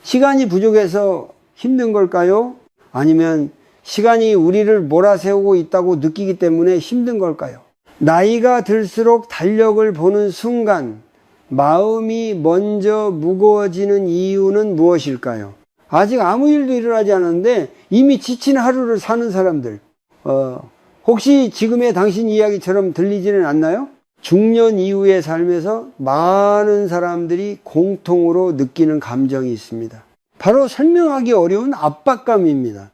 시간이 부족해서 힘든 걸까요? 아니면 시간이 우리를 몰아세우고 있다고 느끼기 때문에 힘든 걸까요? 나이가 들수록 달력을 보는 순간 마음이 먼저 무거워지는 이유는 무엇일까요? 아직 아무 일도 일어나지 않았는데 이미 지친 하루를 사는 사람들, 혹시 지금의 당신 이야기처럼 들리지는 않나요? 중년 이후의 삶에서 많은 사람들이 공통으로 느끼는 감정이 있습니다. 바로 설명하기 어려운 압박감입니다.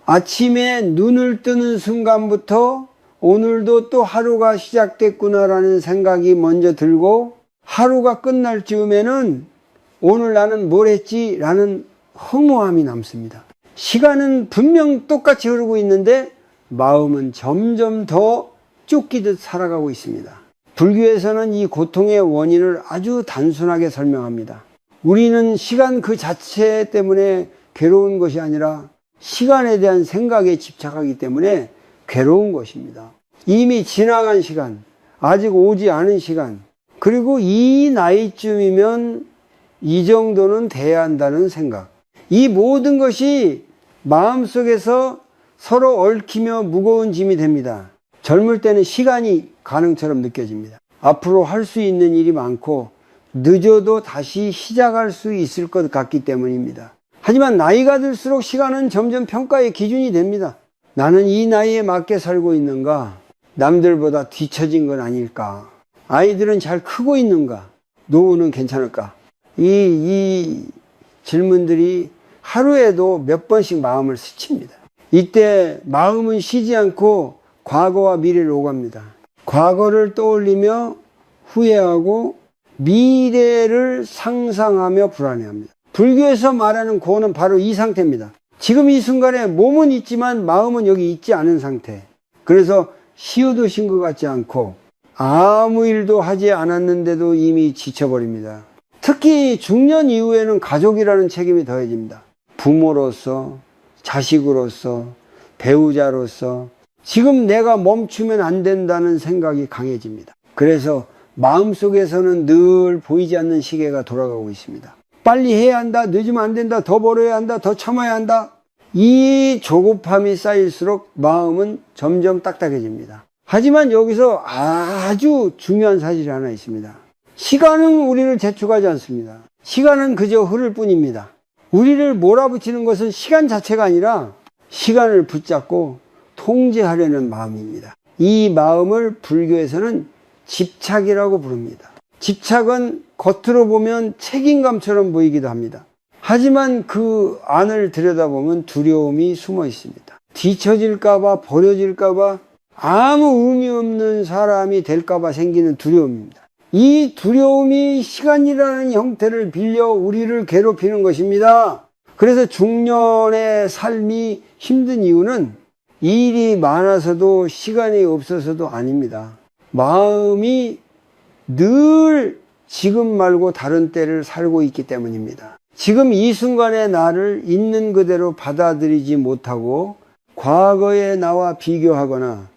아침에 눈을 뜨는 순간부터 오늘도 또 하루가 시작됐구나라는 생각이 먼저 들고, 하루가 끝날 즈음에는 오늘 나는 뭘 했지? 라는 허무함이 남습니다. 시간은 분명 똑같이 흐르고 있는데 마음은 점점 더 쫓기듯 살아가고 있습니다. 불교에서는 이 고통의 원인을 아주 단순하게 설명합니다. 우리는 시간 그 자체 때문에 괴로운 것이 아니라 시간에 대한 생각에 집착하기 때문에 괴로운 것입니다. 이미 지나간 시간, 아직 오지 않은 시간, 그리고 이 나이쯤이면 이 정도는 돼야 한다는 생각, 이 모든 것이 마음속에서 서로 얽히며 무거운 짐이 됩니다. 젊을 때는 시간이 가능처럼 느껴집니다. 앞으로 할 수 있는 일이 많고 늦어도 다시 시작할 수 있을 것 같기 때문입니다. 하지만 나이가 들수록 시간은 점점 평가의 기준이 됩니다. 나는 이 나이에 맞게 살고 있는가? 남들보다 뒤처진 건 아닐까? 아이들은 잘 크고 있는가? 노후는 괜찮을까? 이 질문들이 하루에도 몇 번씩 마음을 스칩니다. 이때 마음은 쉬지 않고 과거와 미래를 오갑니다. 과거를 떠올리며 후회하고 미래를 상상하며 불안해합니다. 불교에서 말하는 고는 바로 이 상태입니다. 지금 이 순간에 몸은 있지만 마음은 여기 있지 않은 상태. 그래서 쉬어도 쉰 것 같지 않고 아무 일도 하지 않았는데도 이미 지쳐버립니다. 특히 중년 이후에는 가족이라는 책임이 더해집니다. 부모로서, 자식으로서, 배우자로서 지금 내가 멈추면 안 된다는 생각이 강해집니다. 그래서 마음속에서는 늘 보이지 않는 시계가 돌아가고 있습니다. 빨리 해야 한다, 늦으면 안 된다, 더 벌어야 한다, 더 참아야 한다. 이 조급함이 쌓일수록 마음은 점점 딱딱해집니다. 하지만 여기서 아주 중요한 사실이 하나 있습니다. 시간은 우리를 재촉하지 않습니다. 시간은 그저 흐를 뿐입니다. 우리를 몰아붙이는 것은 시간 자체가 아니라 시간을 붙잡고 통제하려는 마음입니다. 이 마음을 불교에서는 집착이라고 부릅니다. 집착은 겉으로 보면 책임감처럼 보이기도 합니다. 하지만 그 안을 들여다보면 두려움이 숨어 있습니다. 뒤처질까봐, 버려질까봐, 아무 의미 없는 사람이 될까봐 생기는 두려움입니다. 이 두려움이 시간이라는 형태를 빌려 우리를 괴롭히는 것입니다. 그래서 중년의 삶이 힘든 이유는 일이 많아서도 시간이 없어서도 아닙니다. 마음이 늘 지금 말고 다른 때를 살고 있기 때문입니다. 지금 이 순간의 나를 있는 그대로 받아들이지 못하고 과거의 나와 비교하거나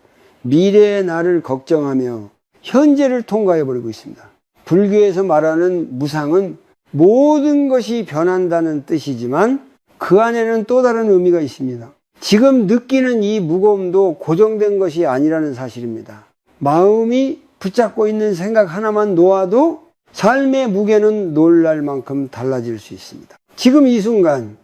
미래의 나를 걱정하며 현재를 통과해버리고 있습니다. 불교에서 말하는 무상은 모든 것이 변한다는 뜻이지만 그 안에는 또 다른 의미가 있습니다. 지금 느끼는 이 무거움도 고정된 것이 아니라는 사실입니다. 마음이 붙잡고 있는 생각 하나만 놓아도 삶의 무게는 놀랄 만큼 달라질 수 있습니다. 지금 이 순간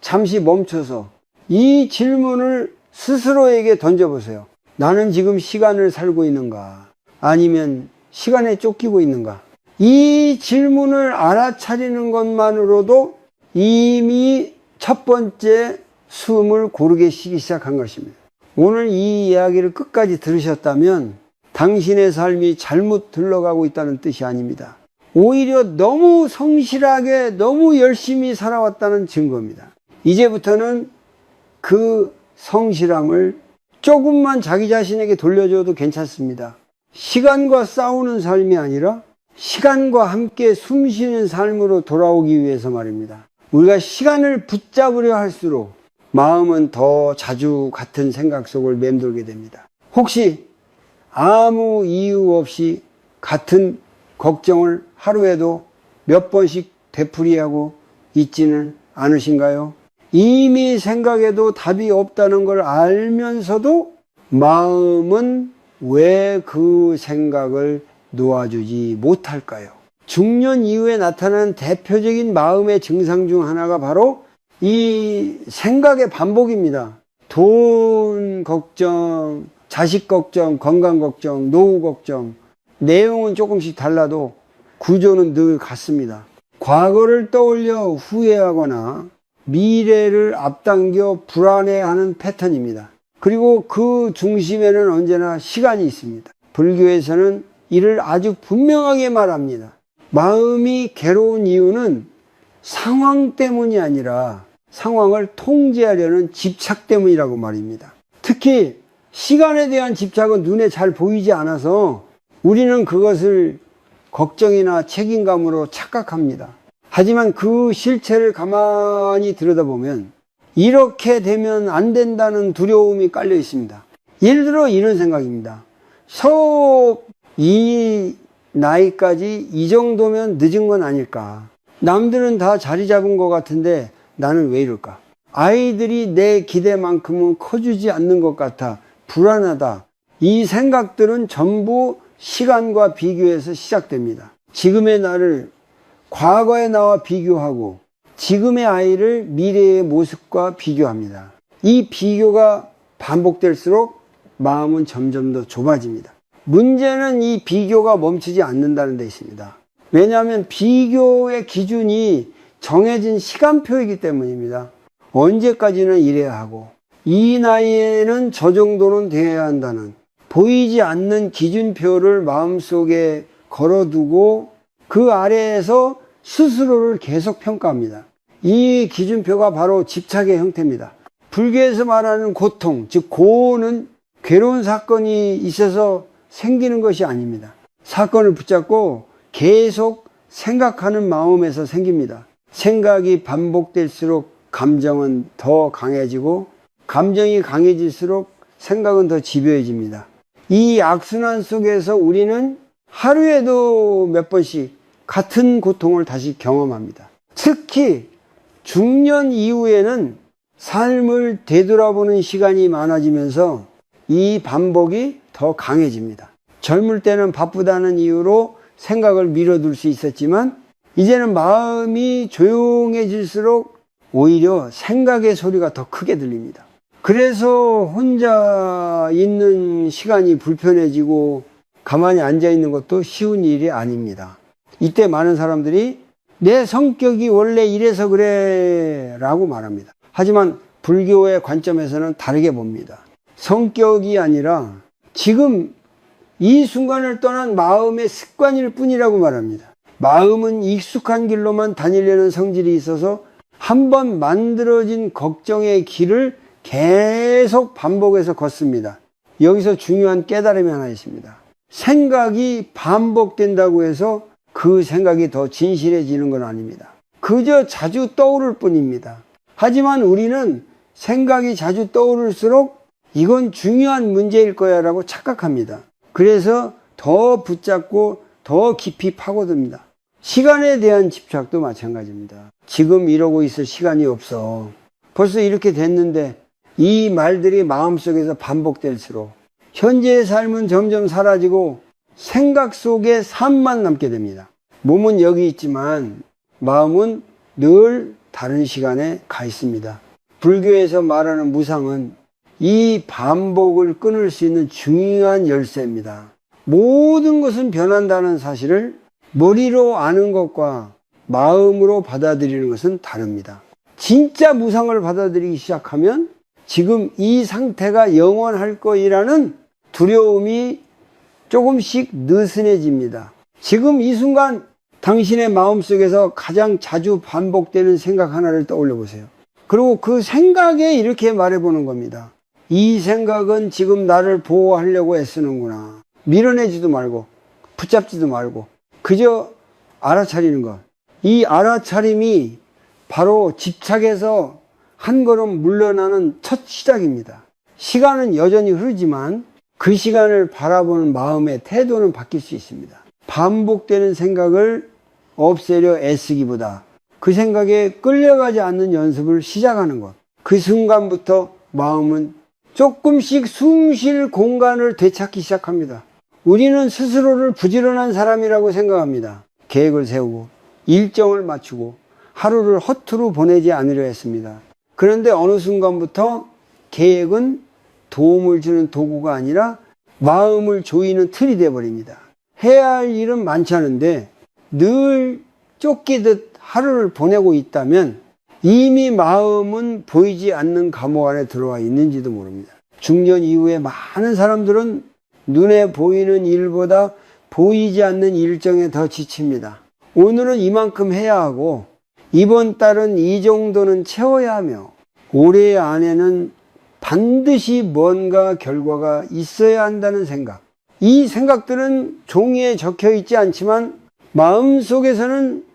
잠시 멈춰서 이 질문을 스스로에게 던져보세요. 나는 지금 시간을 살고 있는가? 아니면 시간에 쫓기고 있는가? 이 질문을 알아차리는 것만으로도 이미 첫 번째 숨을 고르게 쉬기 시작한 것입니다. 오늘 이 이야기를 끝까지 들으셨다면 당신의 삶이 잘못 흘러가고 있다는 뜻이 아닙니다. 오히려 너무 성실하게 너무 열심히 살아왔다는 증거입니다. 이제부터는 그 성실함을 조금만 자기 자신에게 돌려줘도 괜찮습니다. 시간과 싸우는 삶이 아니라 시간과 함께 숨쉬는 삶으로 돌아오기 위해서 말입니다. 우리가 시간을 붙잡으려 할수록 마음은 더 자주 같은 생각 속을 맴돌게 됩니다. 혹시 아무 이유 없이 같은 걱정을 하루에도 몇 번씩 되풀이하고 있지는 않으신가요? 이미 생각에도 답이 없다는 걸 알면서도 마음은 왜 그 생각을 놓아주지 못할까요? 중년 이후에 나타나는 대표적인 마음의 증상 중 하나가 바로 이 생각의 반복입니다. 돈 걱정, 자식 걱정, 건강 걱정, 노후 걱정. 내용은 조금씩 달라도 구조는 늘 같습니다. 과거를 떠올려 후회하거나 미래를 앞당겨 불안해하는 패턴입니다. 그리고 그 중심에는 언제나 시간이 있습니다. 불교에서는 이를 아주 분명하게 말합니다. 마음이 괴로운 이유는 상황 때문이 아니라 상황을 통제하려는 집착 때문이라고 말입니다. 특히 시간에 대한 집착은 눈에 잘 보이지 않아서 우리는 그것을 걱정이나 책임감으로 착각합니다. 하지만 그 실체를 가만히 들여다보면 이렇게 되면 안 된다는 두려움이 깔려 있습니다. 예를 들어 이런 생각입니다. 이 나이까지 이 정도면 늦은 건 아닐까? 남들은 다 자리 잡은 것 같은데 나는 왜 이럴까? 아이들이 내 기대만큼은 커주지 않는 것 같아 불안하다. 이 생각들은 전부 시간과 비교해서 시작됩니다. 지금의 나를 과거의 나와 비교하고 지금의 아이를 미래의 모습과 비교합니다. 이 비교가 반복될수록 마음은 점점 더 좁아집니다. 문제는 이 비교가 멈추지 않는다는 데 있습니다. 왜냐하면 비교의 기준이 정해진 시간표이기 때문입니다. 언제까지는 이래야 하고 이 나이에는 저 정도는 돼야 한다는 보이지 않는 기준표를 마음속에 걸어두고 그 아래에서 스스로를 계속 평가합니다. 이 기준표가 바로 집착의 형태입니다. 불교에서 말하는 고통, 즉 고는 괴로운 사건이 있어서 생기는 것이 아닙니다. 사건을 붙잡고 계속 생각하는 마음에서 생깁니다. 생각이 반복될수록 감정은 더 강해지고 감정이 강해질수록 생각은 더 집요해집니다. 이 악순환 속에서 우리는 하루에도 몇 번씩 같은 고통을 다시 경험합니다. 특히 중년 이후에는 삶을 되돌아보는 시간이 많아지면서 이 반복이 더 강해집니다. 젊을 때는 바쁘다는 이유로 생각을 미뤄둘 수 있었지만 이제는 마음이 조용해질수록 오히려 생각의 소리가 더 크게 들립니다. 그래서 혼자 있는 시간이 불편해지고 가만히 앉아 있는 것도 쉬운 일이 아닙니다. 이때 많은 사람들이 내 성격이 원래 이래서 그래 라고 말합니다. 하지만 불교의 관점에서는 다르게 봅니다. 성격이 아니라 지금 이 순간을 떠난 마음의 습관일 뿐이라고 말합니다. 마음은 익숙한 길로만 다니려는 성질이 있어서 한번 만들어진 걱정의 길을 계속 반복해서 걷습니다. 여기서 중요한 깨달음이 하나 있습니다. 생각이 반복된다고 해서 그 생각이 더 진실해지는 건 아닙니다. 그저 자주 떠오를 뿐입니다. 하지만 우리는 생각이 자주 떠오를수록 이건 중요한 문제일 거야 라고 착각합니다. 그래서 더 붙잡고 더 깊이 파고듭니다. 시간에 대한 집착도 마찬가지입니다. 지금 이러고 있을 시간이 없어. 벌써 이렇게 됐는데 이 말들이 마음속에서 반복될수록 현재의 삶은 점점 사라지고 생각 속에 삶만 남게 됩니다. 몸은 여기 있지만 마음은 늘 다른 시간에 가 있습니다. 불교에서 말하는 무상은 이 반복을 끊을 수 있는 중요한 열쇠입니다. 모든 것은 변한다는 사실을 머리로 아는 것과 마음으로 받아들이는 것은 다릅니다. 진짜 무상을 받아들이기 시작하면 지금 이 상태가 영원할 거이라는 두려움이 조금씩 느슨해집니다. 지금 이 순간 당신의 마음속에서 가장 자주 반복되는 생각 하나를 떠올려 보세요. 그리고 그 생각에 이렇게 말해보는 겁니다. 이 생각은 지금 나를 보호하려고 애쓰는구나. 밀어내지도 말고 붙잡지도 말고 그저 알아차리는 것. 이 알아차림이 바로 집착에서 한 걸음 물러나는 첫 시작입니다. 시간은 여전히 흐르지만 그 시간을 바라보는 마음의 태도는 바뀔 수 있습니다. 반복되는 생각을 없애려 애쓰기보다 그 생각에 끌려가지 않는 연습을 시작하는 것. 그 순간부터 마음은 조금씩 숨 쉴 공간을 되찾기 시작합니다. 우리는 스스로를 부지런한 사람이라고 생각합니다. 계획을 세우고 일정을 맞추고 하루를 허투루 보내지 않으려 했습니다. 그런데 어느 순간부터 계획은 도움을 주는 도구가 아니라 마음을 조이는 틀이 되어버립니다. 해야 할 일은 많지 않은데 늘 쫓기듯 하루를 보내고 있다면 이미 마음은 보이지 않는 감옥 안에 들어와 있는지도 모릅니다. 중년 이후에 많은 사람들은 눈에 보이는 일보다 보이지 않는 일정에 더 지칩니다. 오늘은 이만큼 해야 하고 이번 달은 이 정도는 채워야 하며 올해 안에는 반드시 뭔가 결과가 있어야 한다는 생각. 이 생각들은 종이에 적혀 있지 않지만 마음속에서는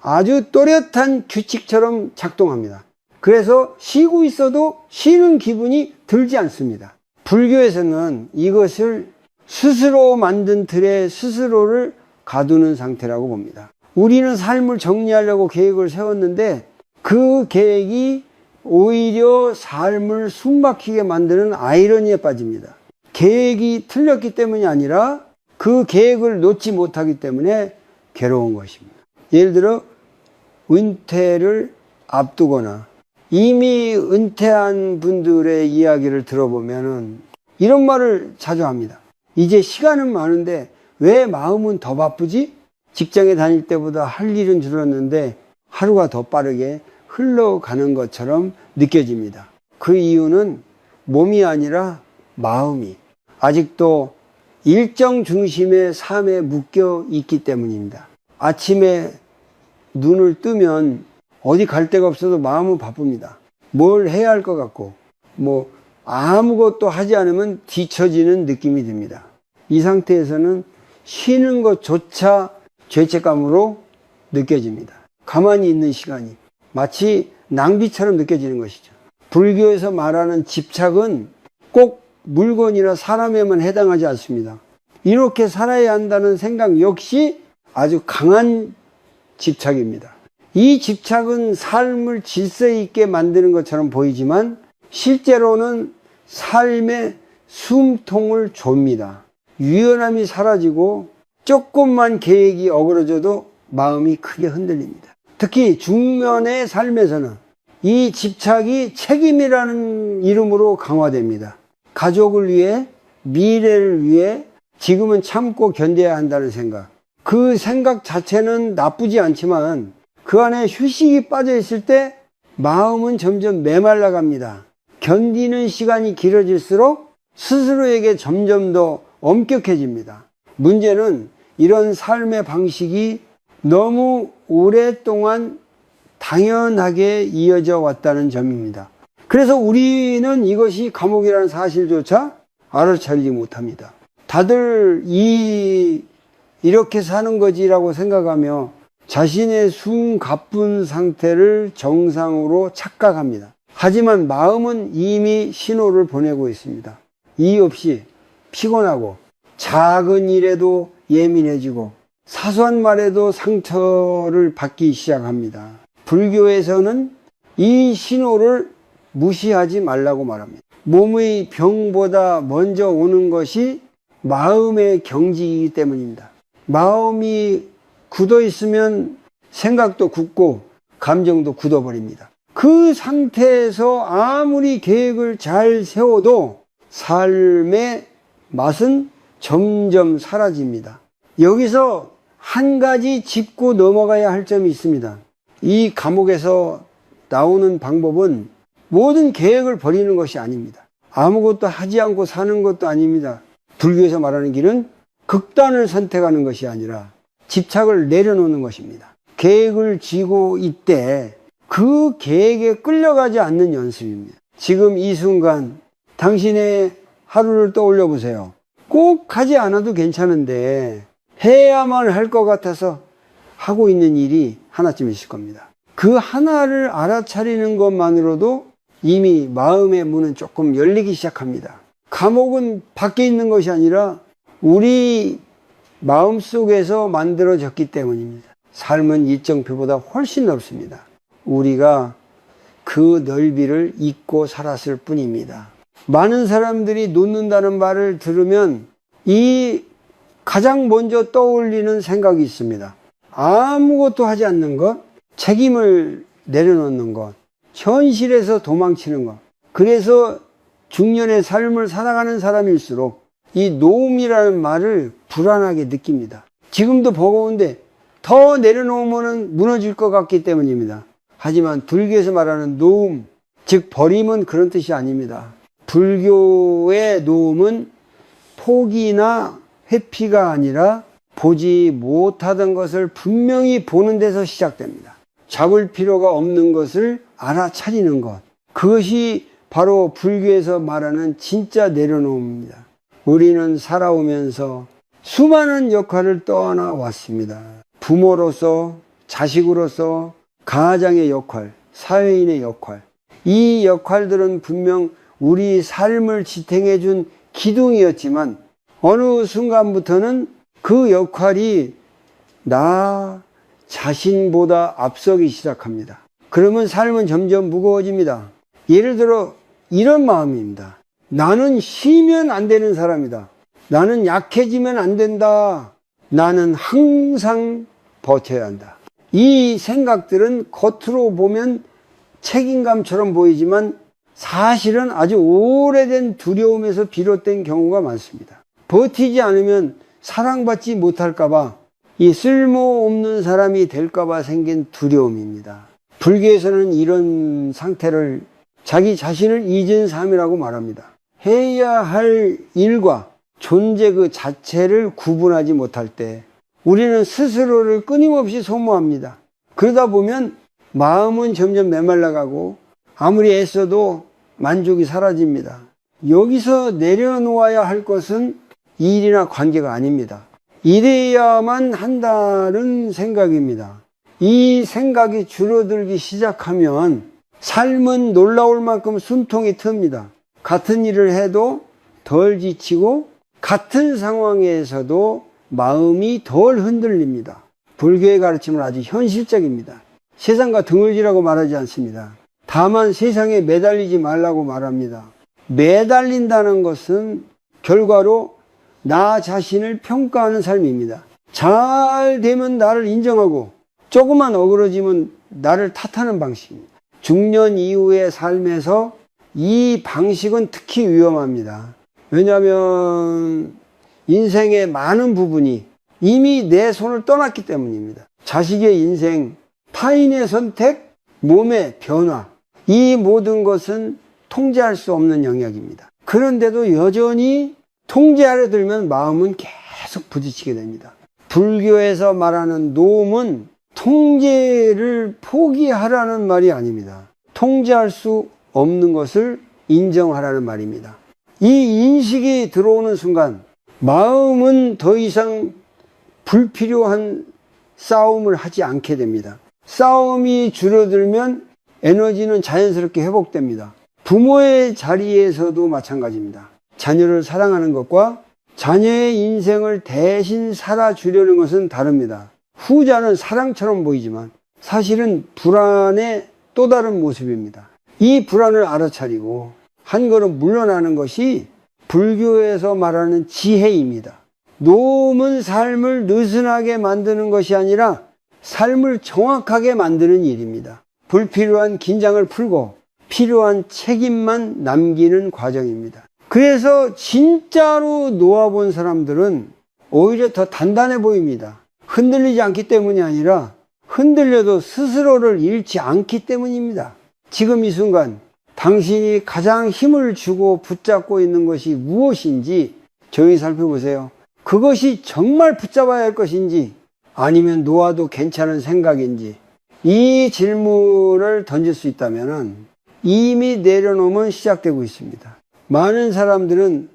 아주 또렷한 규칙처럼 작동합니다. 그래서 쉬고 있어도 쉬는 기분이 들지 않습니다. 불교에서는 이것을 스스로 만든 틀에 스스로를 가두는 상태라고 봅니다. 우리는 삶을 정리하려고 계획을 세웠는데 그 계획이 오히려 삶을 숨막히게 만드는 아이러니에 빠집니다. 계획이 틀렸기 때문이 아니라 그 계획을 놓지 못하기 때문에 괴로운 것입니다. 예를 들어 은퇴를 앞두거나 이미 은퇴한 분들의 이야기를 들어보면 이런 말을 자주 합니다. 이제 시간은 많은데 왜 마음은 더 바쁘지? 직장에 다닐 때보다 할 일은 줄었는데 하루가 더 빠르게 흘러가는 것처럼 느껴집니다. 그 이유는 몸이 아니라 마음이 아직도 일정 중심의 삶에 묶여 있기 때문입니다. 아침에 눈을 뜨면 어디 갈 데가 없어도 마음은 바쁩니다. 뭘 해야 할 것 같고 아무것도 하지 않으면 뒤처지는 느낌이 듭니다. 이 상태에서는 쉬는 것조차 죄책감으로 느껴집니다. 가만히 있는 시간이 마치 낭비처럼 느껴지는 것이죠. 불교에서 말하는 집착은 꼭 물건이나 사람에만 해당하지 않습니다. 이렇게 살아야 한다는 생각 역시 아주 강한 집착입니다. 이 집착은 삶을 질서 있게 만드는 것처럼 보이지만 실제로는 삶의 숨통을 좁니다. 유연함이 사라지고 조금만 계획이 어그러져도 마음이 크게 흔들립니다. 특히 중년의 삶에서는 이 집착이 책임이라는 이름으로 강화됩니다. 가족을 위해, 미래를 위해 지금은 참고 견뎌야 한다는 생각. 그 생각 자체는 나쁘지 않지만 그 안에 휴식이 빠져 있을 때 마음은 점점 메말라 갑니다. 견디는 시간이 길어질수록 스스로에게 점점 더 엄격해집니다. 문제는 이런 삶의 방식이 너무 오랫동안 당연하게 이어져 왔다는 점입니다. 그래서 우리는 이것이 감옥이라는 사실조차 알아차리지 못합니다. 다들 이렇게 사는 거지라고 생각하며 자신의 숨가쁜 상태를 정상으로 착각합니다. 하지만 마음은 이미 신호를 보내고 있습니다. 이유 없이 피곤하고 작은 일에도 예민해지고 사소한 말에도 상처를 받기 시작합니다. 불교에서는 이 신호를 무시하지 말라고 말합니다. 몸의 병보다 먼저 오는 것이 마음의 경지이기 때문입니다. 마음이 굳어 있으면 생각도 굳고 감정도 굳어버립니다. 그 상태에서 아무리 계획을 잘 세워도 삶의 맛은 점점 사라집니다. 여기서 한 가지 짚고 넘어가야 할 점이 있습니다. 이 감옥에서 나오는 방법은 모든 계획을 버리는 것이 아닙니다. 아무것도 하지 않고 사는 것도 아닙니다. 불교에서 말하는 길은 극단을 선택하는 것이 아니라 집착을 내려놓는 것입니다. 계획을 쥐고 있되 그 계획에 끌려가지 않는 연습입니다. 지금 이 순간 당신의 하루를 떠올려 보세요. 꼭 하지 않아도 괜찮은데 해야만 할 것 같아서 하고 있는 일이 하나쯤 있을 겁니다. 그 하나를 알아차리는 것만으로도 이미 마음의 문은 조금 열리기 시작합니다. 감옥은 밖에 있는 것이 아니라 우리 마음속에서 만들어졌기 때문입니다. 삶은 이정표보다 훨씬 넓습니다. 우리가 그 넓이를 잊고 살았을 뿐입니다. 많은 사람들이 놓는다는 말을 들으면 가장 먼저 떠올리는 생각이 있습니다. 아무것도 하지 않는 것, 책임을 내려놓는 것, 현실에서 도망치는 것. 그래서 중년의 삶을 살아가는 사람일수록 이 노움이라는 말을 불안하게 느낍니다. 지금도 버거운데 더 내려놓으면 무너질 것 같기 때문입니다. 하지만 불교에서 말하는 노움, 즉 버림은 그런 뜻이 아닙니다. 불교의 노움은 포기나 회피가 아니라 보지 못하던 것을 분명히 보는 데서 시작됩니다. 잡을 필요가 없는 것을 알아차리는 것. 그것이 바로 불교에서 말하는 진짜 내려놓음입니다. 우리는 살아오면서 수많은 역할을 떠나왔습니다. 부모로서, 자식으로서, 가장의 역할, 사회인의 역할. 이 역할들은 분명 우리 삶을 지탱해 준 기둥이었지만 어느 순간부터는 그 역할이 나 자신보다 앞서기 시작합니다. 그러면 삶은 점점 무거워집니다. 예를 들어 이런 마음입니다. 나는 쉬면 안 되는 사람이다. 나는 약해지면 안 된다. 나는 항상 버텨야 한다. 이 생각들은 겉으로 보면 책임감처럼 보이지만 사실은 아주 오래된 두려움에서 비롯된 경우가 많습니다. 버티지 않으면 사랑받지 못할까봐, 이 쓸모없는 사람이 될까봐 생긴 두려움입니다. 불교에서는 이런 상태를 자기 자신을 잊은 삶이라고 말합니다. 해야 할 일과 존재 그 자체를 구분하지 못할 때 우리는 스스로를 끊임없이 소모합니다. 그러다 보면 마음은 점점 메말라가고 아무리 애써도 만족이 사라집니다. 여기서 내려놓아야 할 것은 일이나 관계가 아닙니다. 이래야만 한다는 생각입니다. 이 생각이 줄어들기 시작하면 삶은 놀라울 만큼 숨통이 트입니다. 같은 일을 해도 덜 지치고 같은 상황에서도 마음이 덜 흔들립니다. 불교의 가르침은 아주 현실적입니다. 세상과 등을지라고 말하지 않습니다. 다만 세상에 매달리지 말라고 말합니다. 매달린다는 것은 결과로 나 자신을 평가하는 삶입니다. 잘 되면 나를 인정하고 조금만 어그러지면 나를 탓하는 방식입니다. 중년 이후의 삶에서 이 방식은 특히 위험합니다. 왜냐하면 인생의 많은 부분이 이미 내 손을 떠났기 때문입니다. 자식의 인생, 타인의 선택, 몸의 변화, 이 모든 것은 통제할 수 없는 영역입니다. 그런데도 여전히 통제하려 들면 마음은 계속 부딪히게 됩니다. 불교에서 말하는 노움은 통제를 포기하라는 말이 아닙니다. 통제할 수 없는 것을 인정하라는 말입니다. 이 인식이 들어오는 순간 마음은 더 이상 불필요한 싸움을 하지 않게 됩니다. 싸움이 줄어들면 에너지는 자연스럽게 회복됩니다. 부모의 자리에서도 마찬가지입니다. 자녀를 사랑하는 것과 자녀의 인생을 대신 살아주려는 것은 다릅니다. 후자는 사랑처럼 보이지만 사실은 불안의 또 다른 모습입니다. 이 불안을 알아차리고 한 걸음 물러나는 것이 불교에서 말하는 지혜입니다. 노움은 삶을 느슨하게 만드는 것이 아니라 삶을 정확하게 만드는 일입니다. 불필요한 긴장을 풀고 필요한 책임만 남기는 과정입니다. 그래서 진짜로 놓아본 사람들은 오히려 더 단단해 보입니다. 흔들리지 않기 때문이 아니라 흔들려도 스스로를 잃지 않기 때문입니다. 지금 이 순간 당신이 가장 힘을 주고 붙잡고 있는 것이 무엇인지 조용히 살펴보세요. 그것이 정말 붙잡아야 할 것인지 아니면 놓아도 괜찮은 생각인지 이 질문을 던질 수 있다면 이미 내려놓으면 시작되고 있습니다. 많은 사람들은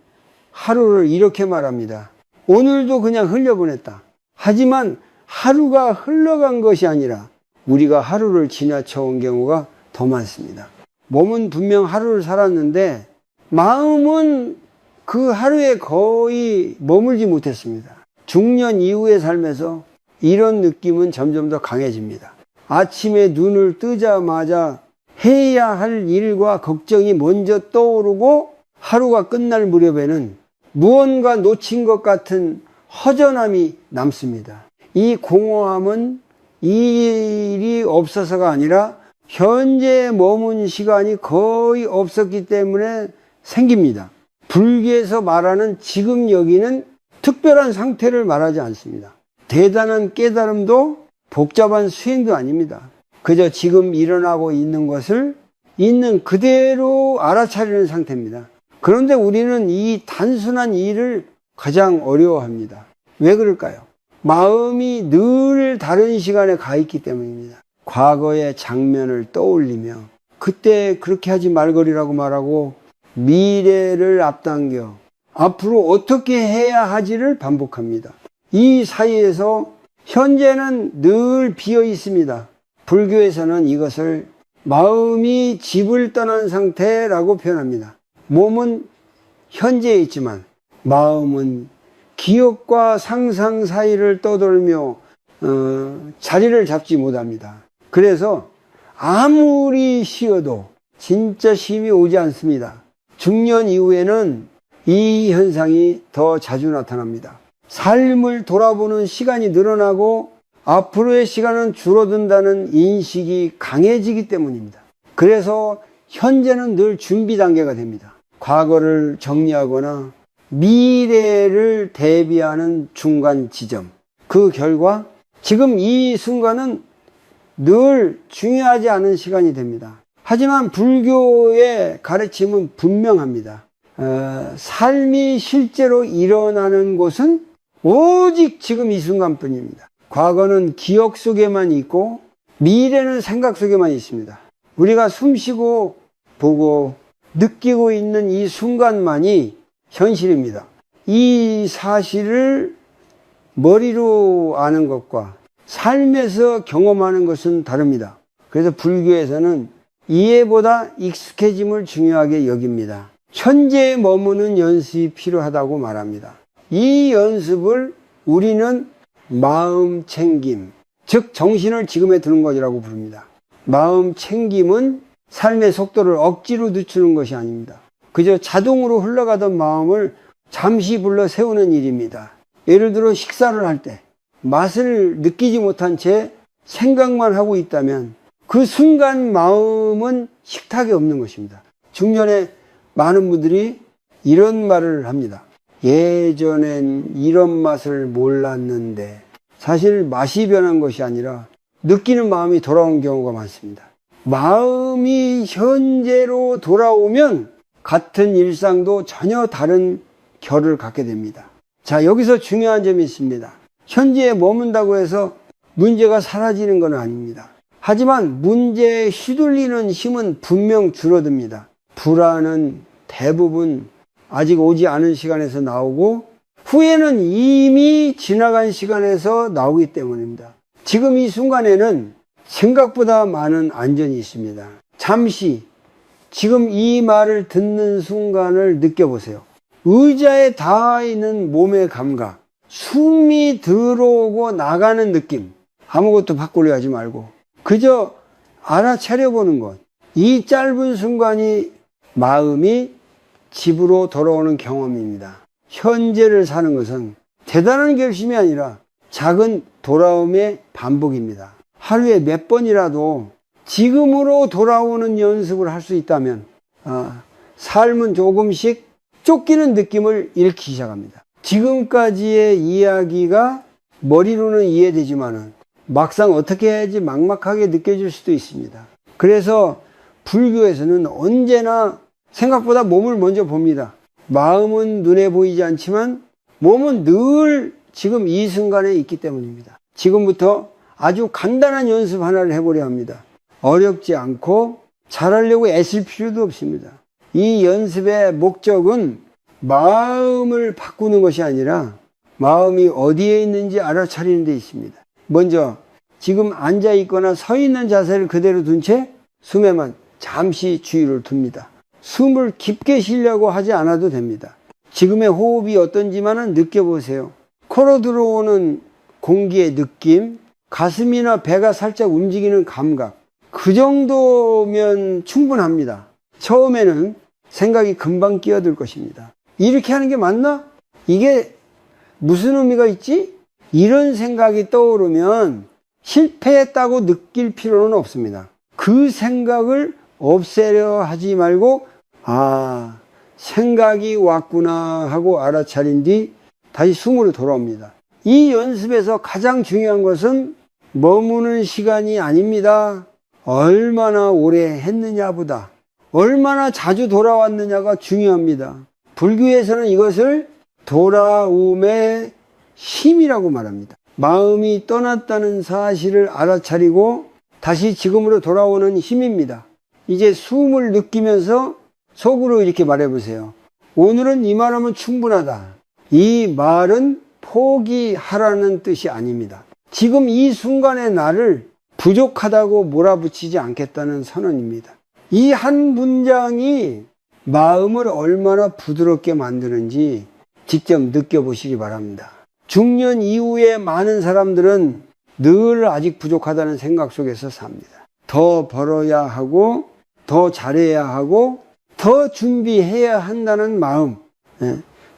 하루를 이렇게 말합니다. 오늘도 그냥 흘려보냈다. 하지만 하루가 흘러간 것이 아니라 우리가 하루를 지나쳐온 경우가 더 많습니다. 몸은 분명 하루를 살았는데 마음은 그 하루에 거의 머물지 못했습니다. 중년 이후의 삶에서 이런 느낌은 점점 더 강해집니다. 아침에 눈을 뜨자마자 해야 할 일과 걱정이 먼저 떠오르고 하루가 끝날 무렵에는 무언가 놓친 것 같은 허전함이 남습니다. 이 공허함은 일이 없어서가 아니라 현재 머문 시간이 거의 없었기 때문에 생깁니다. 불교에서 말하는 지금 여기는 특별한 상태를 말하지 않습니다. 대단한 깨달음도 복잡한 수행도 아닙니다. 그저 지금 일어나고 있는 것을 있는 그대로 알아차리는 상태입니다. 그런데 우리는 이 단순한 일을 가장 어려워합니다. 왜 그럴까요? 마음이 늘 다른 시간에 가 있기 때문입니다. 과거의 장면을 떠올리며 그때 그렇게 하지 말거리라고 말하고 미래를 앞당겨 앞으로 어떻게 해야 하지를 반복합니다. 이 사이에서 현재는 늘 비어 있습니다. 불교에서는 이것을 마음이 집을 떠난 상태라고 표현합니다. 몸은 현재에 있지만 마음은 기억과 상상 사이를 떠돌며 자리를 잡지 못합니다. 그래서 아무리 쉬어도 진짜 쉼이 오지 않습니다. 중년 이후에는 이 현상이 더 자주 나타납니다. 삶을 돌아보는 시간이 늘어나고 앞으로의 시간은 줄어든다는 인식이 강해지기 때문입니다. 그래서 현재는 늘 준비 단계가 됩니다. 과거를 정리하거나 미래를 대비하는 중간 지점. 그 결과 지금 이 순간은 늘 중요하지 않은 시간이 됩니다. 하지만 불교의 가르침은 분명합니다. 삶이 실제로 일어나는 곳은 오직 지금 이 순간뿐입니다. 과거는 기억 속에만 있고 미래는 생각 속에만 있습니다. 우리가 숨쉬고 보고 느끼고 있는 이 순간만이 현실입니다. 이 사실을 머리로 아는 것과 삶에서 경험하는 것은 다릅니다. 그래서 불교에서는 이해보다 익숙해짐을 중요하게 여깁니다. 현재에 머무는 연습이 필요하다고 말합니다. 이 연습을 우리는 마음 챙김, 즉 정신을 지금에 두는 것이라고 부릅니다. 마음 챙김은 삶의 속도를 억지로 늦추는 것이 아닙니다. 그저 자동으로 흘러가던 마음을 잠시 불러 세우는 일입니다. 예를 들어 식사를 할 때 맛을 느끼지 못한 채 생각만 하고 있다면 그 순간 마음은 식탁에 없는 것입니다. 중년에 많은 분들이 이런 말을 합니다. 예전엔 이런 맛을 몰랐는데, 사실 맛이 변한 것이 아니라 느끼는 마음이 돌아온 경우가 많습니다. 마음이 현재로 돌아오면 같은 일상도 전혀 다른 결을 갖게 됩니다. 자, 여기서 중요한 점이 있습니다. 현재에 머문다고 해서 문제가 사라지는 건 아닙니다. 하지만 문제에 휘둘리는 힘은 분명 줄어듭니다. 불안은 대부분 아직 오지 않은 시간에서 나오고 후에는 이미 지나간 시간에서 나오기 때문입니다. 지금 이 순간에는 생각보다 많은 안전이 있습니다. 잠시 지금 이 말을 듣는 순간을 느껴보세요. 의자에 닿아 있는 몸의 감각, 숨이 들어오고 나가는 느낌, 아무것도 바꾸려 하지 말고 그저 알아차려보는 것. 이 짧은 순간이 마음이 집으로 돌아오는 경험입니다. 현재를 사는 것은 대단한 결심이 아니라 작은 돌아옴의 반복입니다. 하루에 몇 번이라도 지금으로 돌아오는 연습을 할 수 있다면 삶은 조금씩 쫓기는 느낌을 잃기 시작합니다. 지금까지의 이야기가 머리로는 이해되지만은 막상 어떻게 해야지 막막하게 느껴질 수도 있습니다. 그래서 불교에서는 언제나 생각보다 몸을 먼저 봅니다. 마음은 눈에 보이지 않지만 몸은 늘 지금 이 순간에 있기 때문입니다. 지금부터 아주 간단한 연습 하나를 해보려 합니다. 어렵지 않고 잘하려고 애쓸 필요도 없습니다. 이 연습의 목적은 마음을 바꾸는 것이 아니라 마음이 어디에 있는지 알아차리는 데 있습니다. 먼저 지금 앉아 있거나 서 있는 자세를 그대로 둔 채 숨에만 잠시 주의를 둡니다. 숨을 깊게 쉬려고 하지 않아도 됩니다. 지금의 호흡이 어떤지만은 느껴보세요. 코로 들어오는 공기의 느낌, 가슴이나 배가 살짝 움직이는 감각, 그 정도면 충분합니다. 처음에는 생각이 금방 끼어들 것입니다. 이렇게 하는 게 맞나? 이게 무슨 의미가 있지? 이런 생각이 떠오르면 실패했다고 느낄 필요는 없습니다. 그 생각을 없애려 하지 말고 생각이 왔구나 하고 알아차린 뒤 다시 숨으로 돌아옵니다. 이 연습에서 가장 중요한 것은 머무는 시간이 아닙니다. 얼마나 오래 했느냐보다 얼마나 자주 돌아왔느냐가 중요합니다. 불교에서는 이것을 돌아옴의 힘이라고 말합니다. 마음이 떠났다는 사실을 알아차리고 다시 지금으로 돌아오는 힘입니다. 이제 숨을 느끼면서 속으로 이렇게 말해보세요. 오늘은 이만하면 충분하다. 이 말은 포기하라는 뜻이 아닙니다. 지금 이 순간의 나를 부족하다고 몰아붙이지 않겠다는 선언입니다. 이 한 문장이 마음을 얼마나 부드럽게 만드는지 직접 느껴보시기 바랍니다. 중년 이후에 많은 사람들은 늘 아직 부족하다는 생각 속에서 삽니다. 더 벌어야 하고, 더 잘해야 하고, 더 준비해야 한다는 마음.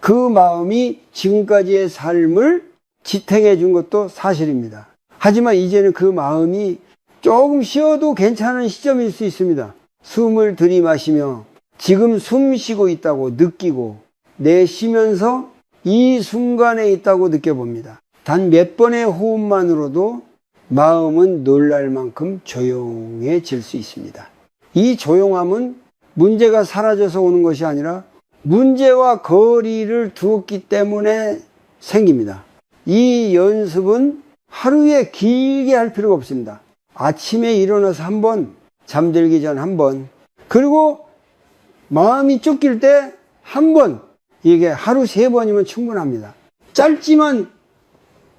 그 마음이 지금까지의 삶을 지탱해 준 것도 사실입니다. 하지만 이제는 그 마음이 조금 쉬어도 괜찮은 시점일 수 있습니다. 숨을 들이마시며 지금 숨 쉬고 있다고 느끼고 내쉬면서 이 순간에 있다고 느껴봅니다. 단 몇 번의 호흡만으로도 마음은 놀랄 만큼 조용해질 수 있습니다. 이 조용함은 문제가 사라져서 오는 것이 아니라 문제와 거리를 두었기 때문에 생깁니다. 이 연습은 하루에 길게 할 필요가 없습니다. 아침에 일어나서 한 번, 잠들기 전 한 번, 그리고 마음이 쫓길 때 한 번, 이게 하루 3번이면 충분합니다. 짧지만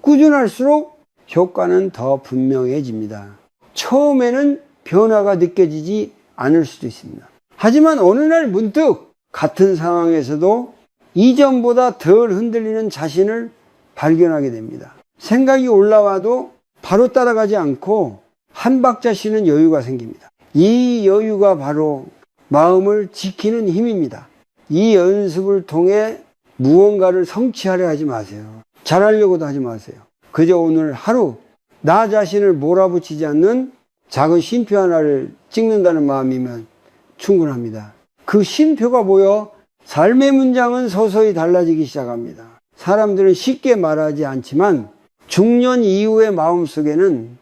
꾸준할수록 효과는 더 분명해집니다. 처음에는 변화가 느껴지지 않을 수도 있습니다. 하지만 어느 날 문득 같은 상황에서도 이전보다 덜 흔들리는 자신을 발견하게 됩니다. 생각이 올라와도 바로 따라가지 않고 한 박자 쉬는 여유가 생깁니다. 이 여유가 바로 마음을 지키는 힘입니다. 이 연습을 통해 무언가를 성취하려 하지 마세요. 잘하려고도 하지 마세요. 그저 오늘 하루 나 자신을 몰아붙이지 않는 작은 쉼표 하나를 찍는다는 마음이면 충분합니다. 그 쉼표가 뭐여? 삶의 문장은 서서히 달라지기 시작합니다. 사람들은 쉽게 말하지 않지만 중년 이후의 마음속에는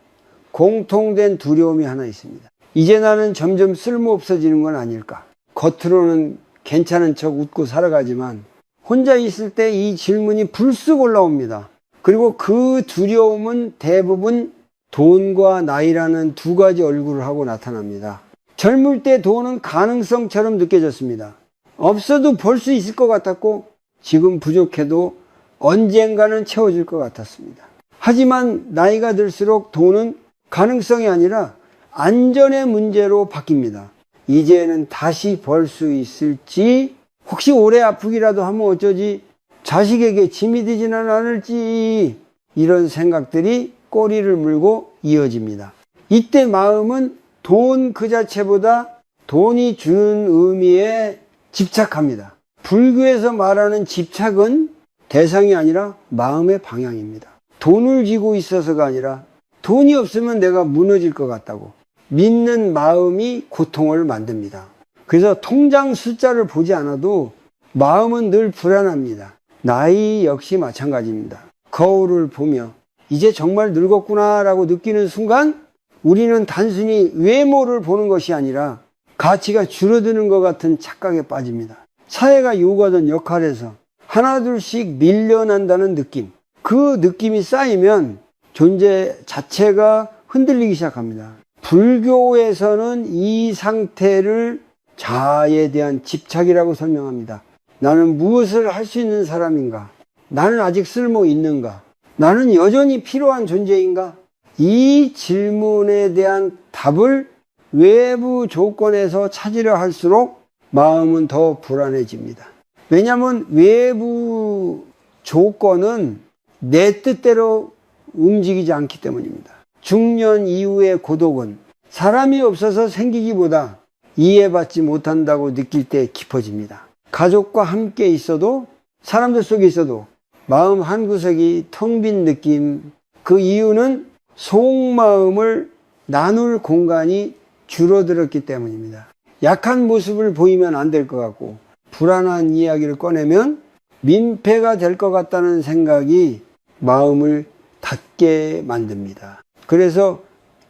공통된 두려움이 하나 있습니다. 이제 나는 점점 쓸모없어지는 건 아닐까? 겉으로는 괜찮은 척 웃고 살아가지만 혼자 있을 때 이 질문이 불쑥 올라옵니다. 그리고 그 두려움은 대부분 돈과 나이라는 두 가지 얼굴을 하고 나타납니다. 젊을 때 돈은 가능성처럼 느껴졌습니다. 없어도 벌 수 있을 것 같았고 지금 부족해도 언젠가는 채워질 것 같았습니다. 하지만 나이가 들수록 돈은 가능성이 아니라 안전의 문제로 바뀝니다. 이제는 다시 벌 수 있을지, 혹시 오래 아프기라도 하면 어쩌지, 자식에게 짐이 되지는 않을지, 이런 생각들이 꼬리를 물고 이어집니다. 이때 마음은 돈 그 자체보다 돈이 주는 의미에 집착합니다. 불교에서 말하는 집착은 대상이 아니라 마음의 방향입니다. 돈을 쥐고 있어서가 아니라 돈이 없으면 내가 무너질 것 같다고 믿는 마음이 고통을 만듭니다. 그래서 통장 숫자를 보지 않아도 마음은 늘 불안합니다. 나이 역시 마찬가지입니다. 거울을 보며 이제 정말 늙었구나 라고 느끼는 순간 우리는 단순히 외모를 보는 것이 아니라 가치가 줄어드는 것 같은 착각에 빠집니다. 사회가 요구하던 역할에서 하나둘씩 밀려난다는 느낌, 그 느낌이 쌓이면 존재 자체가 흔들리기 시작합니다. 불교에서는 이 상태를 자아에 대한 집착이라고 설명합니다. 나는 무엇을 할 수 있는 사람인가? 나는 아직 쓸모 있는가? 나는 여전히 필요한 존재인가? 이 질문에 대한 답을 외부 조건에서 찾으려 할수록 마음은 더 불안해집니다. 왜냐하면 외부 조건은 내 뜻대로 움직이지 않기 때문입니다. 중년 이후의 고독은 사람이 없어서 생기기보다 이해받지 못한다고 느낄 때 깊어집니다. 가족과 함께 있어도, 사람들 속에 있어도 마음 한구석이 텅 빈 느낌, 그 이유는 속마음을 나눌 공간이 줄어들었기 때문입니다. 약한 모습을 보이면 안 될 것 같고, 불안한 이야기를 꺼내면 민폐가 될 것 같다는 생각이 마음을 닫게 만듭니다. 그래서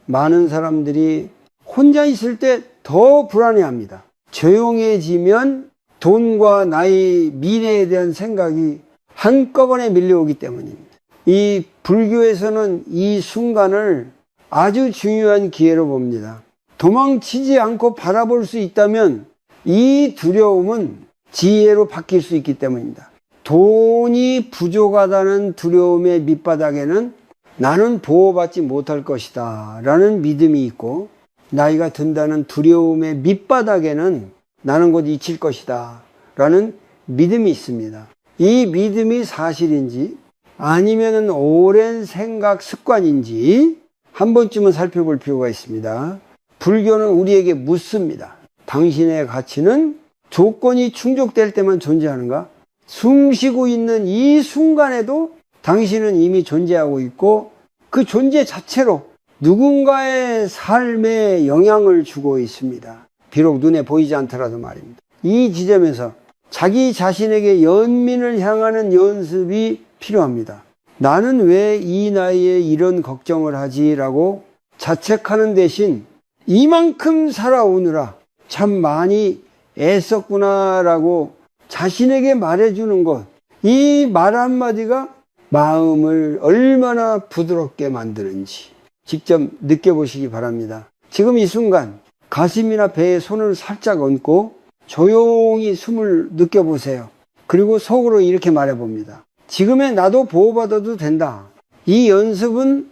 많은 사람들이 혼자 있을 때 더 불안해합니다. 조용해지면 돈과 나의 미래에 대한 생각이 한꺼번에 밀려오기 때문입니다. 이 불교에서는 이 순간을 아주 중요한 기회로 봅니다. 도망치지 않고 바라볼 수 있다면 이 두려움은 지혜로 바뀔 수 있기 때문입니다. 돈이 부족하다는 두려움의 밑바닥에는 나는 보호받지 못할 것이다 라는 믿음이 있고, 나이가 든다는 두려움의 밑바닥에는 나는 곧 잊힐 것이다 라는 믿음이 있습니다. 이 믿음이 사실인지 아니면 오랜 생각 습관인지 한 번쯤은 살펴볼 필요가 있습니다. 불교는 우리에게 묻습니다. 당신의 가치는 조건이 충족될 때만 존재하는가? 숨 쉬고 있는 이 순간에도 당신은 이미 존재하고 있고, 그 존재 자체로 누군가의 삶에 영향을 주고 있습니다. 비록 눈에 보이지 않더라도 말입니다. 이 지점에서 자기 자신에게 연민을 향하는 연습이 필요합니다. 나는 왜 이 나이에 이런 걱정을 하지? 라고 자책하는 대신 이만큼 살아오느라 참 많이 애썼구나 라고 자신에게 말해주는 것, 이 말 한마디가 마음을 얼마나 부드럽게 만드는지 직접 느껴보시기 바랍니다. 지금 이 순간 가슴이나 배에 손을 살짝 얹고 조용히 숨을 느껴보세요. 그리고 속으로 이렇게 말해봅니다. 지금의 나도 보호받아도 된다. 이 연습은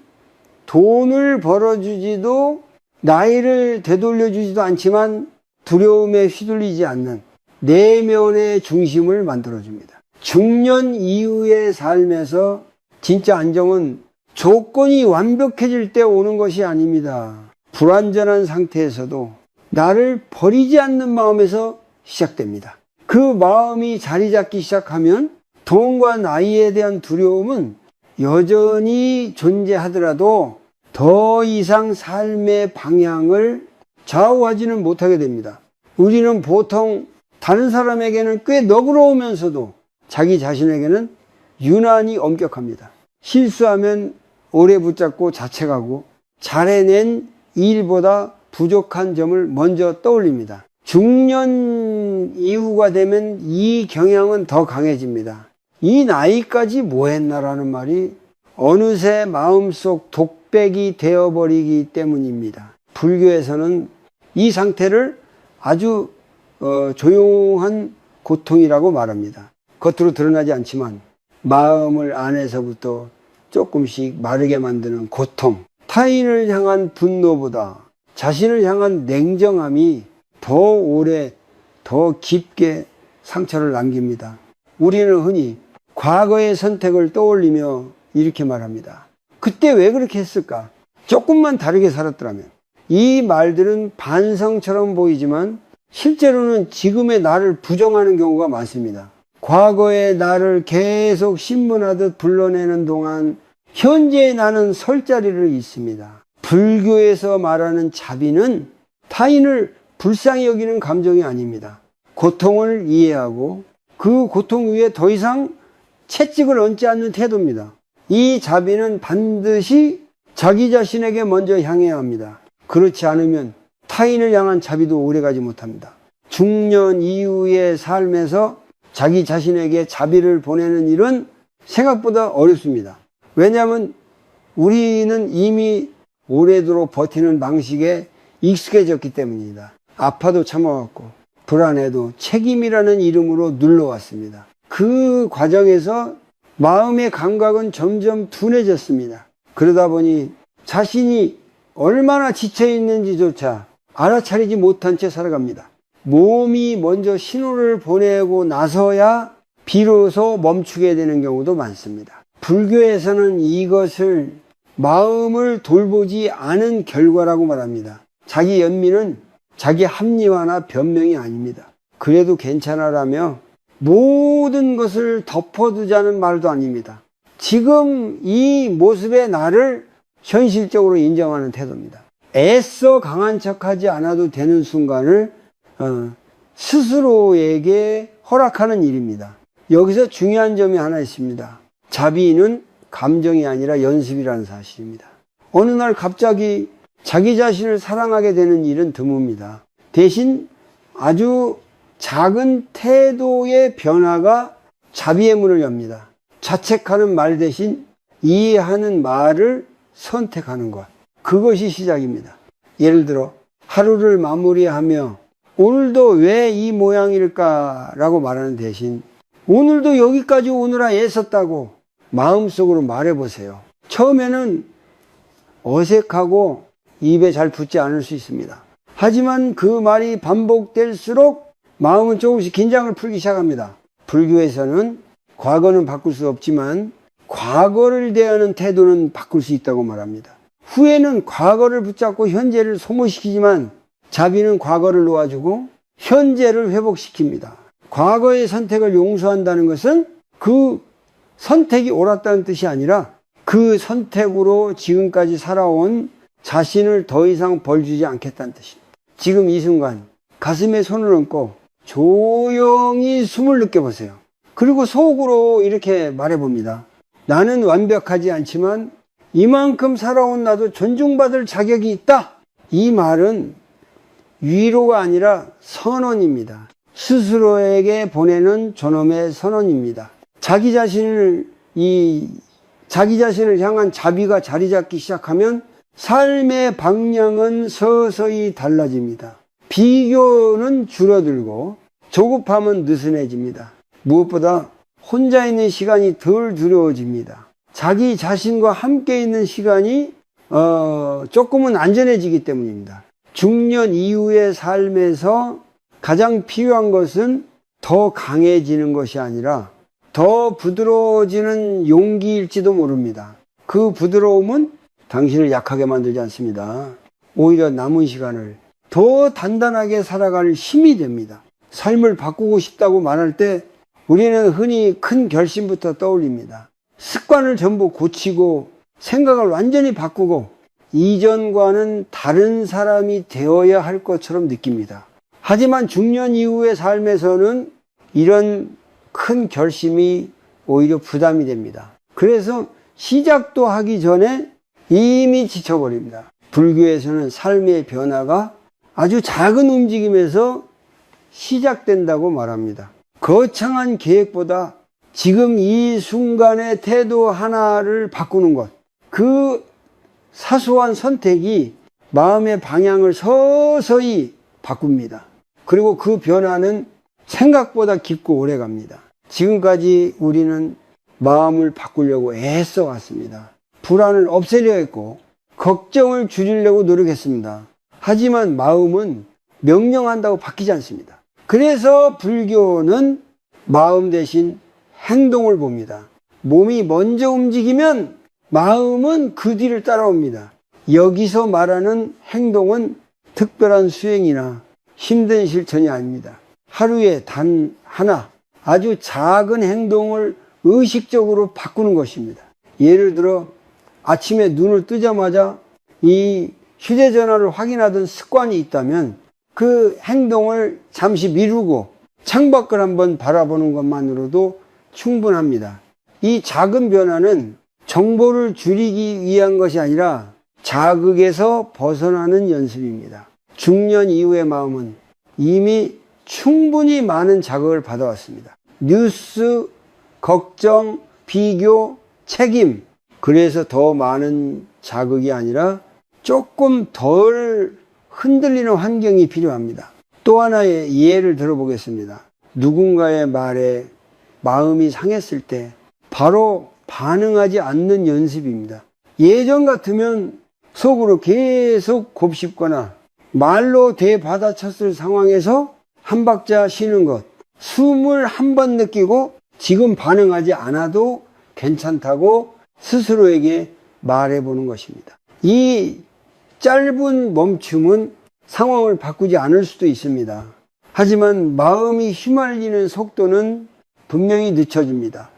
돈을 벌어주지도 나이를 되돌려주지도 않지만 두려움에 휘둘리지 않는 내면의 중심을 만들어줍니다. 중년 이후의 삶에서 진짜 안정은 조건이 완벽해질 때 오는 것이 아닙니다. 불완전한 상태에서도 나를 버리지 않는 마음에서 시작됩니다. 그 마음이 자리 잡기 시작하면 돈과 나이에 대한 두려움은 여전히 존재하더라도 더 이상 삶의 방향을 좌우하지는 못하게 됩니다. 우리는 보통 다른 사람에게는 꽤 너그러우면서도 자기 자신에게는 유난히 엄격합니다. 실수하면 오래 붙잡고 자책하고 잘해낸 일보다 부족한 점을 먼저 떠올립니다. 중년 이후가 되면 이 경향은 더 강해집니다. 이 나이까지 뭐 했나라는 말이 어느새 마음속 독백이 되어버리기 때문입니다. 불교에서는 이 상태를 아주 조용한 고통이라고 말합니다. 겉으로 드러나지 않지만 마음을 안에서부터 조금씩 마르게 만드는 고통, 타인을 향한 분노보다 자신을 향한 냉정함이 더 오래, 더 깊게 상처를 남깁니다. 우리는 흔히 과거의 선택을 떠올리며 이렇게 말합니다. 그때 왜 그렇게 했을까? 조금만 다르게 살았더라면. 이 말들은 반성처럼 보이지만 실제로는 지금의 나를 부정하는 경우가 많습니다. 과거의 나를 계속 신문하듯 불러내는 동안 현재의 나는 설 자리를 잃습니다. 불교에서 말하는 자비는 타인을 불쌍히 여기는 감정이 아닙니다. 고통을 이해하고 그 고통 위에 더 이상 채찍을 얹지 않는 태도입니다. 이 자비는 반드시 자기 자신에게 먼저 향해야 합니다. 그렇지 않으면 타인을 향한 자비도 오래가지 못합니다. 중년 이후의 삶에서 자기 자신에게 자비를 보내는 일은 생각보다 어렵습니다. 왜냐하면 우리는 이미 오래도록 버티는 방식에 익숙해졌기 때문입니다. 아파도 참아왔고 불안해도 책임이라는 이름으로 눌러왔습니다. 그 과정에서 마음의 감각은 점점 둔해졌습니다. 그러다 보니 자신이 얼마나 지쳐있는지조차 알아차리지 못한 채 살아갑니다. 몸이 먼저 신호를 보내고 나서야 비로소 멈추게 되는 경우도 많습니다. 불교에서는 이것을 마음을 돌보지 않은 결과라고 말합니다. 자기 연민은 자기 합리화나 변명이 아닙니다. 그래도 괜찮아라며 모든 것을 덮어두자는 말도 아닙니다. 지금 이 모습의 나를 현실적으로 인정하는 태도입니다. 애써 강한 척하지 않아도 되는 순간을 스스로에게 허락하는 일입니다. 여기서 중요한 점이 하나 있습니다. 자비는 감정이 아니라 연습이라는 사실입니다. 어느 날 갑자기 자기 자신을 사랑하게 되는 일은 드뭅니다. 대신 아주 작은 태도의 변화가 자비의 문을 엽니다. 자책하는 말 대신 이해하는 말을 선택하는 것. 그것이 시작입니다. 예를 들어 하루를 마무리하며 오늘도 왜 이 모양일까라고 말하는 대신 오늘도 여기까지 오느라 애썼다고 마음속으로 말해보세요. 처음에는 어색하고 입에 잘 붙지 않을 수 있습니다. 하지만 그 말이 반복될수록 마음은 조금씩 긴장을 풀기 시작합니다. 불교에서는 과거는 바꿀 수 없지만 과거를 대하는 태도는 바꿀 수 있다고 말합니다. 후회는 과거를 붙잡고 현재를 소모시키지만 자비는 과거를 놓아주고 현재를 회복시킵니다. 과거의 선택을 용서한다는 것은 그 선택이 옳았다는 뜻이 아니라 그 선택으로 지금까지 살아온 자신을 더 이상 벌주지 않겠다는 뜻입니다. 지금 이 순간 가슴에 손을 얹고 조용히 숨을 느껴보세요. 그리고 속으로 이렇게 말해봅니다. 나는 완벽하지 않지만 이만큼 살아온 나도 존중받을 자격이 있다. 이 말은 위로가 아니라 선언입니다. 스스로에게 보내는 존엄의 선언입니다. 자기 자신을 향한 자비가 자리 잡기 시작하면 삶의 방향은 서서히 달라집니다. 비교는 줄어들고 조급함은 느슨해집니다. 무엇보다 혼자 있는 시간이 덜 두려워집니다. 자기 자신과 함께 있는 시간이 조금은 안전해지기 때문입니다. 중년 이후의 삶에서 가장 필요한 것은 더 강해지는 것이 아니라 더 부드러워지는 용기일지도 모릅니다. 그 부드러움은 당신을 약하게 만들지 않습니다. 오히려 남은 시간을 더 단단하게 살아갈 힘이 됩니다. 삶을 바꾸고 싶다고 말할 때 우리는 흔히 큰 결심부터 떠올립니다. 습관을 전부 고치고 생각을 완전히 바꾸고 이전과는 다른 사람이 되어야 할 것처럼 느낍니다. 하지만 중년 이후의 삶에서는 이런 큰 결심이 오히려 부담이 됩니다. 그래서 시작도 하기 전에 이미 지쳐버립니다. 불교에서는 삶의 변화가 아주 작은 움직임에서 시작된다고 말합니다. 거창한 계획보다 지금 이 순간의 태도 하나를 바꾸는 것, 그 사소한 선택이 마음의 방향을 서서히 바꿉니다. 그리고 그 변화는 생각보다 깊고 오래 갑니다. 지금까지 우리는 마음을 바꾸려고 애써 왔습니다. 불안을 없애려 했고 걱정을 줄이려고 노력했습니다. 하지만 마음은 명령한다고 바뀌지 않습니다. 그래서 불교는 마음 대신 행동을 봅니다. 몸이 먼저 움직이면 마음은 그 뒤를 따라옵니다. 여기서 말하는 행동은 특별한 수행이나 힘든 실천이 아닙니다. 하루에 단 하나 아주 작은 행동을 의식적으로 바꾸는 것입니다. 예를 들어 아침에 눈을 뜨자마자 이 휴대전화를 확인하던 습관이 있다면 그 행동을 잠시 미루고 창밖을 한번 바라보는 것만으로도 충분합니다. 이 작은 변화는 정보를 줄이기 위한 것이 아니라 자극에서 벗어나는 연습입니다. 중년 이후의 마음은 이미 충분히 많은 자극을 받아왔습니다. 뉴스, 걱정, 비교, 책임. 그래서 더 많은 자극이 아니라 조금 덜 흔들리는 환경이 필요합니다. 또 하나의 예를 들어보겠습니다. 누군가의 말에 마음이 상했을 때 바로 반응하지 않는 연습입니다. 예전 같으면 속으로 계속 곱씹거나 말로 되받아쳤을 상황에서 한 박자 쉬는 것, 숨을 한 번 느끼고 지금 반응하지 않아도 괜찮다고 스스로에게 말해보는 것입니다. 이 짧은 멈춤은 상황을 바꾸지 않을 수도 있습니다. 하지만 마음이 휘말리는 속도는 분명히 늦춰집니다.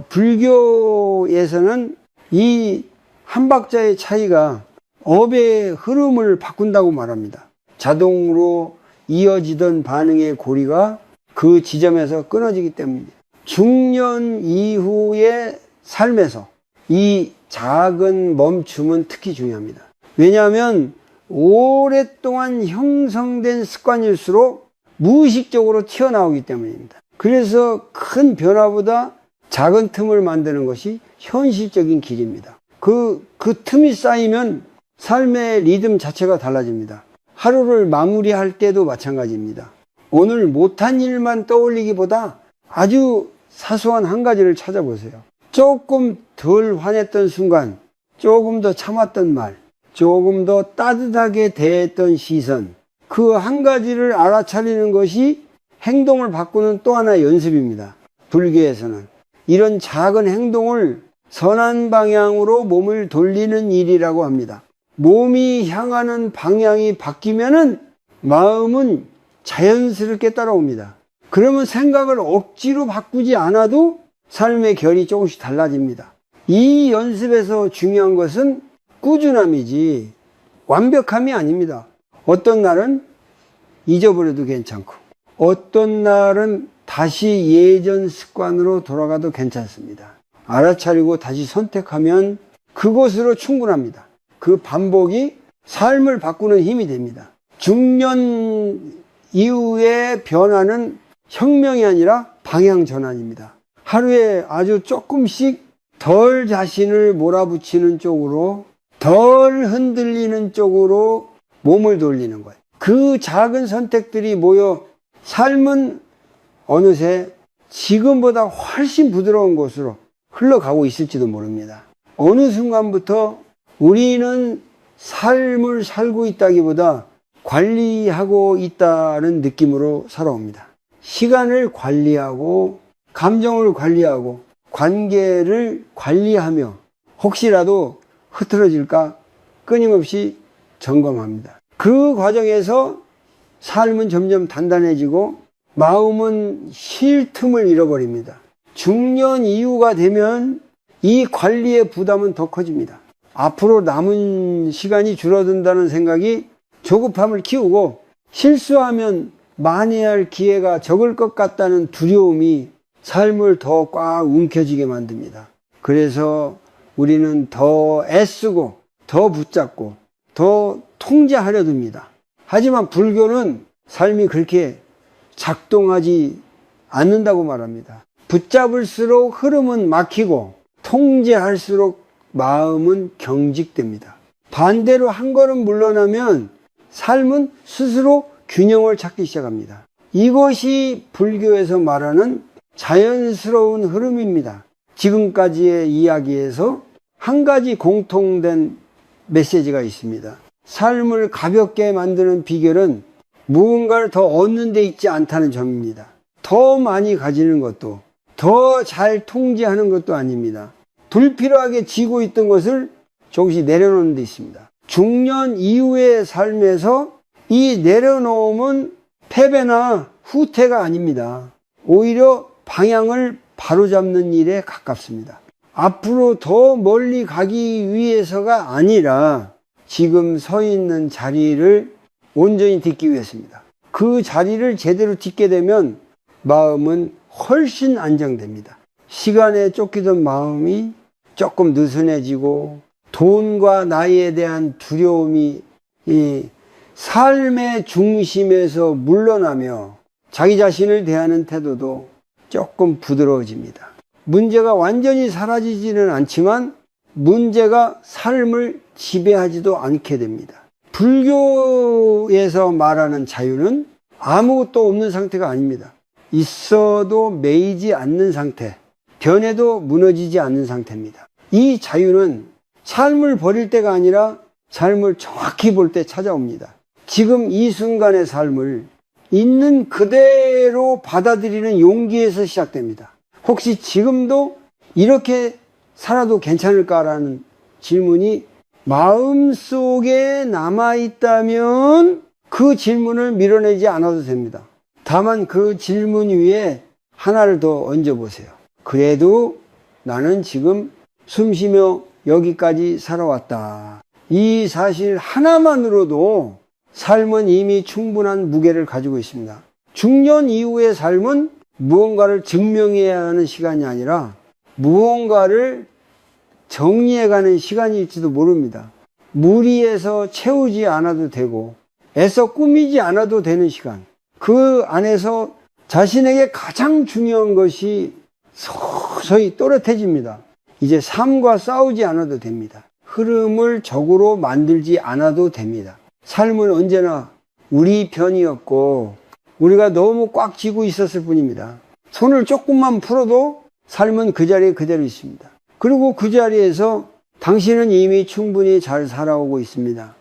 불교에서는 이 한 박자의 차이가 업의 흐름을 바꾼다고 말합니다. 자동으로 이어지던 반응의 고리가 그 지점에서 끊어지기 때문입니다. 중년 이후의 삶에서 이 작은 멈춤은 특히 중요합니다. 왜냐하면 오랫동안 형성된 습관일수록 무의식적으로 튀어나오기 때문입니다. 그래서 큰 변화보다 작은 틈을 만드는 것이 현실적인 길입니다. 그 틈이 쌓이면 삶의 리듬 자체가 달라집니다. 하루를 마무리할 때도 마찬가지입니다. 오늘 못한 일만 떠올리기보다 아주 사소한 한 가지를 찾아보세요. 조금 덜 화냈던 순간, 조금 더 참았던 말, 조금 더 따뜻하게 대했던 시선, 그 한 가지를 알아차리는 것이 행동을 바꾸는 또 하나의 연습입니다. 불교에서는 이런 작은 행동을 선한 방향으로 몸을 돌리는 일이라고 합니다. 몸이 향하는 방향이 바뀌면은 마음은 자연스럽게 따라옵니다. 그러면 생각을 억지로 바꾸지 않아도 삶의 결이 조금씩 달라집니다. 이 연습에서 중요한 것은 꾸준함이지 완벽함이 아닙니다. 어떤 날은 잊어버려도 괜찮고 어떤 날은 다시 예전 습관으로 돌아가도 괜찮습니다. 알아차리고 다시 선택하면 그것으로 충분합니다. 그 반복이 삶을 바꾸는 힘이 됩니다. 중년 이후의 변화는 혁명이 아니라 방향 전환입니다. 하루에 아주 조금씩 덜 자신을 몰아붙이는 쪽으로, 덜 흔들리는 쪽으로 몸을 돌리는 거예요. 그 작은 선택들이 모여 삶은 어느새 지금보다 훨씬 부드러운 곳으로 흘러가고 있을지도 모릅니다. 어느 순간부터 우리는 삶을 살고 있다기보다 관리하고 있다는 느낌으로 살아옵니다. 시간을 관리하고 감정을 관리하고 관계를 관리하며 혹시라도 흐트러질까 끊임없이 점검합니다. 그 과정에서 삶은 점점 단단해지고 마음은 쉴 틈을 잃어버립니다. 중년 이후가 되면 이 관리의 부담은 더 커집니다. 앞으로 남은 시간이 줄어든다는 생각이 조급함을 키우고 실수하면 만회할 기회가 적을 것 같다는 두려움이 삶을 더 꽉 움켜쥐게 만듭니다. 그래서 우리는 더 애쓰고 더 붙잡고 더 통제하려 듭니다. 하지만 불교는 삶이 그렇게 작동하지 않는다고 말합니다. 붙잡을수록 흐름은 막히고 통제할수록 마음은 경직됩니다. 반대로 한 걸음 물러나면 삶은 스스로 균형을 찾기 시작합니다. 이것이 불교에서 말하는 자연스러운 흐름입니다. 지금까지의 이야기에서 한 가지 공통된 메시지가 있습니다. 삶을 가볍게 만드는 비결은 무언가를 더 얻는 데 있지 않다는 점입니다. 더 많이 가지는 것도 더 잘 통제하는 것도 아닙니다. 불필요하게 쥐고 있던 것을 조금씩 내려놓는 데 있습니다. 중년 이후의 삶에서 이 내려놓음은 패배나 후퇴가 아닙니다. 오히려 방향을 바로잡는 일에 가깝습니다. 앞으로 더 멀리 가기 위해서가 아니라 지금 서 있는 자리를 온전히 딛기 위해서입니다. 그 자리를 제대로 딛게 되면 마음은 훨씬 안정됩니다. 시간에 쫓기던 마음이 조금 느슨해지고 돈과 나이에 대한 두려움이 이 삶의 중심에서 물러나며 자기 자신을 대하는 태도도 조금 부드러워집니다. 문제가 완전히 사라지지는 않지만 문제가 삶을 지배하지도 않게 됩니다. 불교에서 말하는 자유는 아무것도 없는 상태가 아닙니다. 있어도 매이지 않는 상태, 변해도 무너지지 않는 상태입니다. 이 자유는 삶을 버릴 때가 아니라 삶을 정확히 볼 때 찾아옵니다. 지금 이 순간의 삶을 있는 그대로 받아들이는 용기에서 시작됩니다. 혹시 지금도 이렇게 살아도 괜찮을까라는 질문이 마음속에 남아있다면 그 질문을 밀어내지 않아도 됩니다. 다만 그 질문 위에 하나를 더 얹어보세요. 그래도 나는 지금 숨쉬며 여기까지 살아왔다. 이 사실 하나만으로도 삶은 이미 충분한 무게를 가지고 있습니다. 중년 이후의 삶은 무언가를 증명해야 하는 시간이 아니라 무언가를 정리해가는 시간일지도 모릅니다. 무리해서 채우지 않아도 되고 애써 꾸미지 않아도 되는 시간. 그 안에서 자신에게 가장 중요한 것이 서서히 또렷해집니다. 이제 삶과 싸우지 않아도 됩니다. 흐름을 적으로 만들지 않아도 됩니다. 삶은 언제나 우리 편이었고 우리가 너무 꽉 쥐고 있었을 뿐입니다. 손을 조금만 풀어도 삶은 그 자리에 그대로 있습니다. 그리고 그 자리에서 당신은 이미 충분히 잘 살아오고 있습니다.